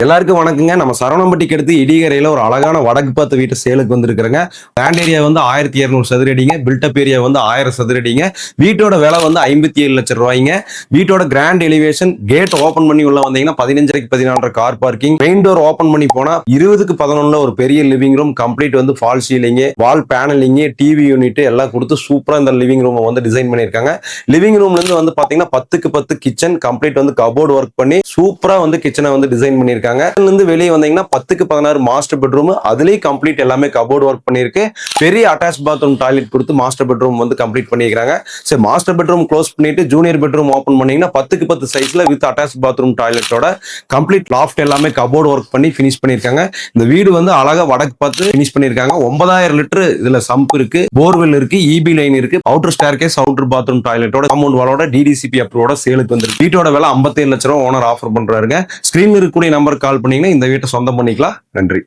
எல்லாருக்கும் வணக்கங்க. நம்ம சரவணம்பட்டிக்கு அடுத்து இடிகரையில ஒரு அழகான வடக்கு பார்த்த வீட்டு சேலுக்கு வந்திருக்கிறேங்க. லேண்ட் ஏரியா வந்து 1200 சதுர அடிங்க. பில்டப் ஏரியா வந்து 1000 சதுர அடிங்க. வீட்டோட விலை வந்து 57 லட்சம் ரூபாய்ங்க. வீட்டோட கிராண்ட் எலிவேஷன் கேட் ஓபன் பண்ணி உள்ள வந்தீங்கன்னா 15:30 14 car parking. Main door open பண்ணி போனா 20க்கு 11 ஒரு பெரிய லிவிங் ரூம் கம்ப்ளீட் வந்து ஃபால் சீலிங், வால் பேனலிங், டிவி யூனிட் எல்லாம் கொடுத்து சூப்பரா இந்த லிவிங் ரூம் வந்து டிசைன் பண்ணிருக்காங்க. லிவிங் ரூம்ல இருந்து வந்து பாத்தீங்கன்னா 10க்கு 10 கிச்சன் கம்ப்ளீட் வந்து கபோர்ட் ஒர்க் பண்ணி சூப்பரா வந்து கிச்சனை வந்து டிசைன் பண்ணிருக்காங்க. வெளியே வந்தீங்கன்னா 10க்கு 16 மாஸ்டர் பெட்ரூம், அதுலயும் கம்ப்ளீட் எல்லாமே கபோர்ட் ஒர்க் பண்ணிருக்கு. பெரிய அட்டாச் பாத்ரூம் டாய்லெட் கொடுத்து மாஸ்டர் பெட்ரூம் வந்து கம்ப்ளீட் பண்ணிருக்காங்க. சரி, மாஸ்டர் பெட்ரூம் க்ளோஸ் பண்ணிட்டு ஜூனியர் பெட்ரூம் ஓபன் பண்ணீங்கன்னா 10க்கு 10 சைஸ்ல வித் அட்டாச் பாத்ரூம் டாய்லெட்டோட கம்ப்ளீட் லாஃப்ட் எல்லாமே கபோர்ட் ஒர்க் பண்ணி பினிஷ் பண்ணிருக்காங்க. இந்த வீடு வந்து அழகா வடக்கு பார்த்து பினிஷ் பண்ணிருக்காங்க. 9000 லிட்டர் இதுல சம்ப் இருக்கு, போர்வெல் இருக்கு, இபி லைன் இருக்கு, அவுட்டர் ஸ்டேர்கேஸ், அவுட்டர் பாத்ரூம் டாய்லெட்டோட காம்பவுண்ட் வாலோட டிடிசிபி அப்ரூவோட சேலுக்கு வந்து வீட்டோட விலை 57 லட்சம் ரூபாய் ஓனர் ஆஃபர் பண்றாருங்க. ஸ்கிரீன்ல இருக்கக்கூடிய நம்பருக்கு கால் பண்ணீங்கன்னா இந்த வீட்டை சொந்தம் பண்ணிக்கலாம். நன்றி.